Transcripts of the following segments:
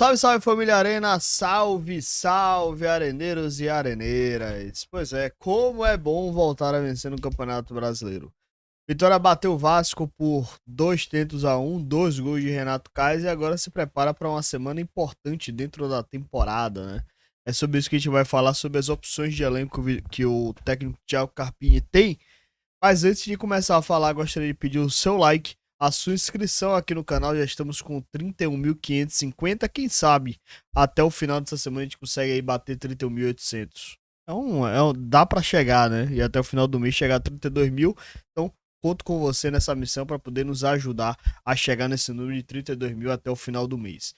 Salve, salve família Arena, salve, salve areneiros e areneiras. Pois é, como é bom voltar a vencer no Campeonato Brasileiro. Vitória bateu o Vasco por 2-1, 2 gols de Renato Kaiser e agora se prepara para uma semana importante dentro da temporada, né? É sobre isso que a gente vai falar, sobre as opções de elenco que o técnico Thiago Carpini tem. Mas antes de começar a falar, gostaria de pedir o seu like, a sua inscrição aqui no canal. Já estamos com 31.550. Quem sabe até o final dessa semana a gente consegue aí bater 31.800. Dá para chegar, né? E até o final do mês chegar a 32 mil. Então, conto com você nessa missão para poder nos ajudar a chegar nesse número de 32 mil até o final do mês.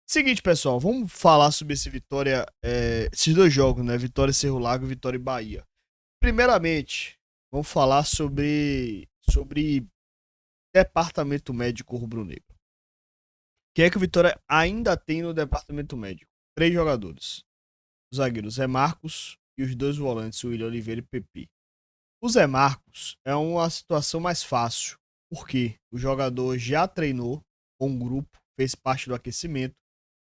Seguinte, pessoal, vamos falar sobre esses dois jogos, né? Vitória Cerro Largo e Vitória Bahia. Primeiramente, vamos falar sobre departamento médico rubro-negro. Quem é que o Vitória ainda tem no departamento médico? 3 jogadores. Os zagueiros Zé Marcos e os 2 volantes, William Oliveira e Pepe. O Zé Marcos é uma situação mais fácil, porque o jogador já treinou com um grupo, fez parte do aquecimento.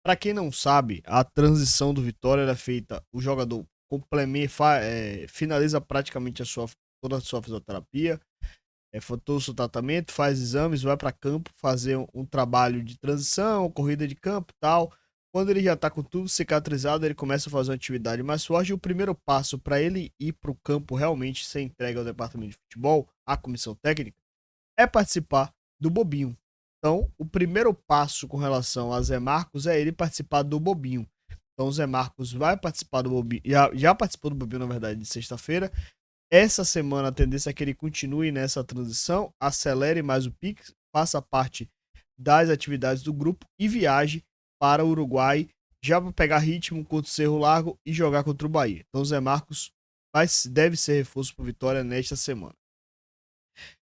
Para quem não sabe, a transição do Vitória era feita, o jogador finaliza praticamente toda a sua fisioterapia, todo o seu tratamento, faz exames, vai para campo fazer um trabalho de transição, corrida de campo e tal. Quando ele já está com tudo cicatrizado, ele começa a fazer uma atividade mais forte. E o primeiro passo para ele ir para o campo realmente ser entregue ao departamento de futebol, à comissão técnica, é participar do Bobinho. Então, o primeiro passo com relação a Zé Marcos é ele participar do Bobinho. Então, o Zé Marcos vai participar do Bobinho, já participou do Bobinho, na verdade, de sexta-feira. Essa semana a tendência é que ele continue nessa transição, acelere mais o Pix, faça parte das atividades do grupo e viaje para o Uruguai, já para pegar ritmo contra o Cerro Largo e jogar contra o Bahia. Então, o Zé Marcos deve ser reforço para Vitória nesta semana.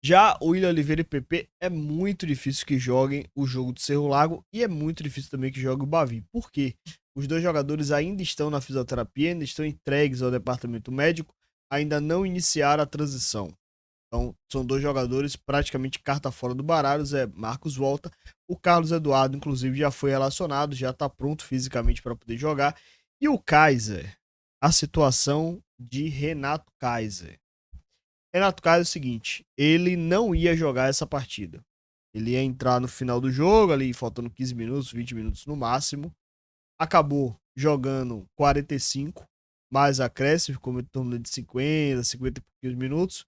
Já o William Oliveira e PP é muito difícil que joguem o jogo do Cerro Largo e é muito difícil também que jogue o Bavi. Por quê? Os dois jogadores ainda estão na fisioterapia, ainda estão entregues ao departamento médico, ainda não iniciaram a transição. Então, são 2 jogadores praticamente carta fora do baralho. O Zé Marcos volta. O Carlos Eduardo, inclusive, já foi relacionado, já está pronto fisicamente para poder jogar. E o Kaiser, a situação de Renato Kaiser. Renato Kaiser é o seguinte, ele não ia jogar essa partida. Ele ia entrar no final do jogo, ali faltando 15 minutos, 20 minutos no máximo. Acabou jogando 45, mais acréscimo, ficou em torno de 50, 50 e poucos minutos.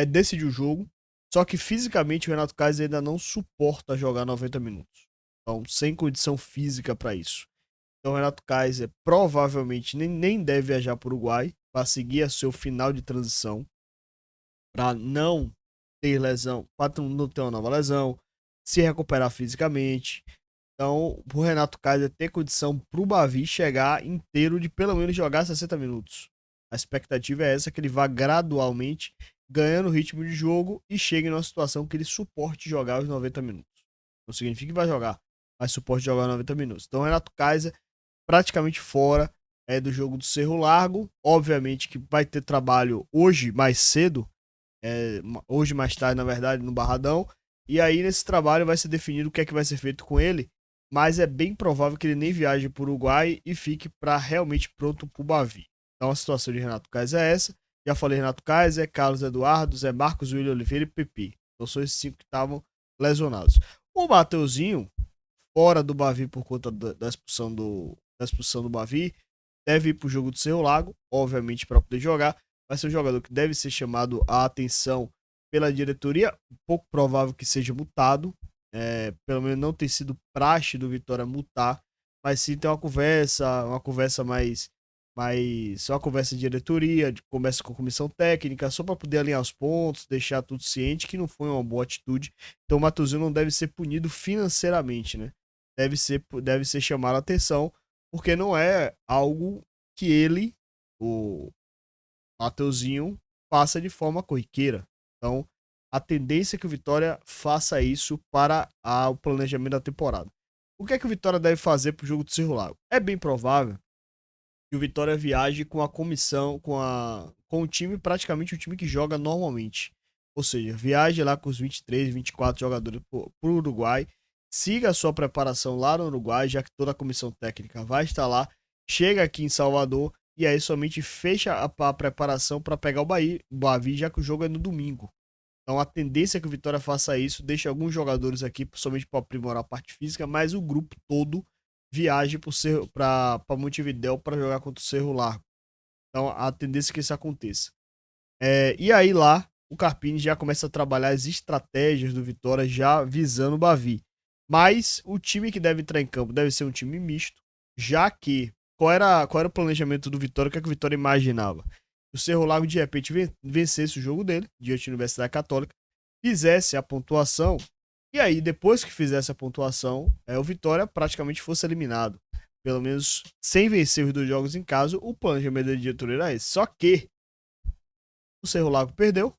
Decidiu o jogo. Só que fisicamente o Renato Kaiser ainda não suporta jogar 90 minutos. Então, sem condição física para isso. Então, o Renato Kaiser provavelmente nem deve viajar para o Uruguai para seguir a seu final de transição, para não ter lesão, para não ter uma nova lesão, se recuperar fisicamente. Então, o Renato Kaiser ter condição para o Bavi chegar inteiro de pelo menos jogar 60 minutos. A expectativa é essa, que ele vá gradualmente ganhando ritmo de jogo e chegue numa situação que ele suporte jogar os 90 minutos. Não significa que vai jogar, mas suporte jogar os 90 minutos. Então, o Renato Kaiser praticamente fora do jogo do Cerro Largo. Obviamente que vai ter trabalho hoje mais cedo, hoje mais tarde, na verdade, no Barradão. E aí, nesse trabalho, vai ser definido o que é que vai ser feito com ele. Mas é bem provável que ele nem viaje para o Uruguai e fique para realmente pronto para o Bavi. Então, a situação de Renato Kaiser é essa. Já falei Renato Kaiser, Carlos Eduardo, Zé Marcos, William Oliveira e Pepe. Então, são esses 5 que estavam lesionados. O Mateuzinho, fora do Bavi por conta da expulsão do Bavi, deve ir para o jogo do Cerro Lago, obviamente, para poder jogar. Vai ser um jogador que deve ser chamado a atenção pela diretoria, pouco provável que seja multado, pelo menos não tem sido praxe do Vitória multar, mas sim ter uma conversa uma conversa de diretoria, conversa com a comissão técnica, só para poder alinhar os pontos, deixar tudo ciente que não foi uma boa atitude. Então o Matosinho não deve ser punido financeiramente, né? Deve ser chamado a atenção, porque não é algo que ele, o Mateuzinho, faça de forma corriqueira. Então, a tendência é que o Vitória faça isso para o planejamento da temporada. O que é que o Vitória deve fazer para o jogo do Cerro Largo? É bem provável que o Vitória viaje com a comissão, com o time, praticamente o time que joga normalmente. Ou seja, viaje lá com os 23, 24 jogadores para o Uruguai siga a sua preparação lá no Uruguai, já que toda a comissão técnica vai estar lá, chega aqui em Salvador e aí somente fecha a preparação para pegar o Bavi, já que o jogo é no domingo. Então a tendência é que o Vitória faça isso, deixe alguns jogadores aqui somente para aprimorar a parte física, mas o grupo todo viaje para Montevidéu para jogar contra o Cerro Largo. Então a tendência é que isso aconteça. E aí lá o Carpini já começa a trabalhar as estratégias do Vitória já visando o Bavi. Mas o time que deve entrar em campo deve ser um time misto, já que qual era o planejamento do Vitória, o que, é que o Vitória imaginava? O Cerro Largo de repente vencesse o jogo dele, diante da Universidade Católica, fizesse a pontuação, e aí depois que fizesse a pontuação, o Vitória praticamente fosse eliminado. Pelo menos sem vencer os 2 jogos em casa, o planejamento da diretoria era esse. Só que o Cerro Largo perdeu,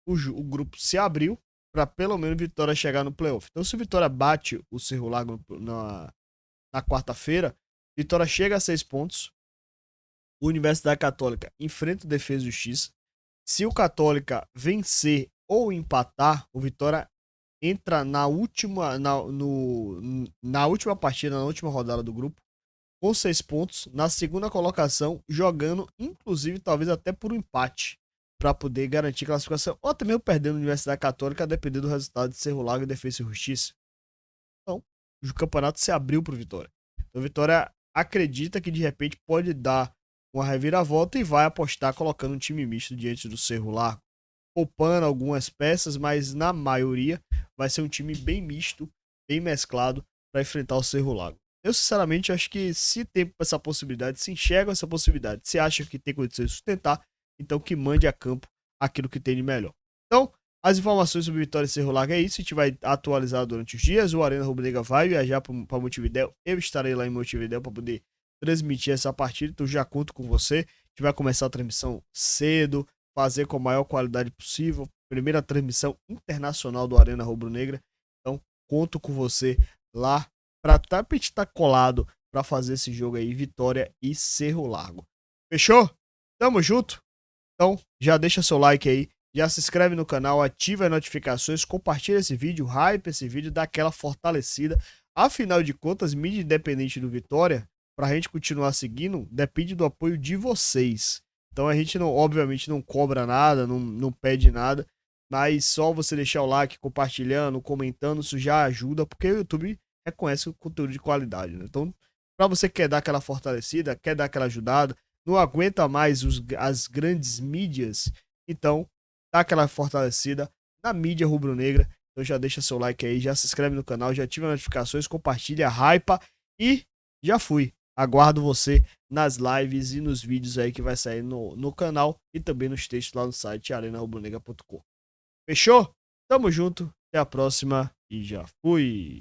o grupo se abriu para pelo menos o Vitória chegar no playoff. Então, se o Vitória bate o Cerro Largo na quarta-feira, Vitória chega a 6 pontos. O Universidade Católica enfrenta o Defesa e Justiça. Se o Católica vencer ou empatar, o Vitória entra na última partida, na última rodada do grupo, com 6 pontos, na segunda colocação, jogando, inclusive, talvez até por um empate, para poder garantir classificação, ou até mesmo perdendo a Universidade Católica, a depender do resultado de Cerro Largo e Defesa e Justiça. Então, o campeonato se abriu para o Vitória. Então, o Vitória acredita que, de repente, pode dar uma reviravolta e vai apostar colocando um time misto diante do Cerro Largo, poupando algumas peças, mas na maioria vai ser um time bem misto, bem mesclado para enfrentar o Cerro Largo. Eu, sinceramente, acho que se tem essa possibilidade, se enxerga essa possibilidade, se acha que tem condições de sustentar, então que mande a campo aquilo que tem de melhor. Então, as informações sobre Vitória e Cerro Largo é isso, a gente vai atualizar durante os dias, o Arena Rubro-Negra vai viajar para Montevidéu, eu estarei lá em Montevidéu para poder transmitir essa partida, então já conto com você, a gente vai começar a transmissão cedo, fazer com a maior qualidade possível, primeira transmissão internacional do Arena Rubro-Negra, então conto com você lá para estar colado para fazer esse jogo aí, Vitória e Cerro Largo. Fechou? Tamo junto? Então, já deixa seu like aí, já se inscreve no canal, ativa as notificações, compartilha esse vídeo, hype esse vídeo, dá aquela fortalecida. Afinal de contas, mídia independente do Vitória, pra gente continuar seguindo, depende do apoio de vocês. Então a gente não, obviamente, não cobra nada, não pede nada, mas só você deixar o like, compartilhando, comentando, isso já ajuda, porque o YouTube reconhece o conteúdo de qualidade, né? Então, para você que quer dar aquela fortalecida, quer dar aquela ajudada, não aguenta mais as grandes mídias, então dá aquela fortalecida na mídia rubro-negra. Então já deixa seu like aí, já se inscreve no canal, já ativa as notificações, compartilha, hypa e já fui. Aguardo você nas lives e nos vídeos aí que vai sair no canal e também nos textos lá no site arenarubronegra.com. Fechou? Tamo junto, até a próxima e já fui!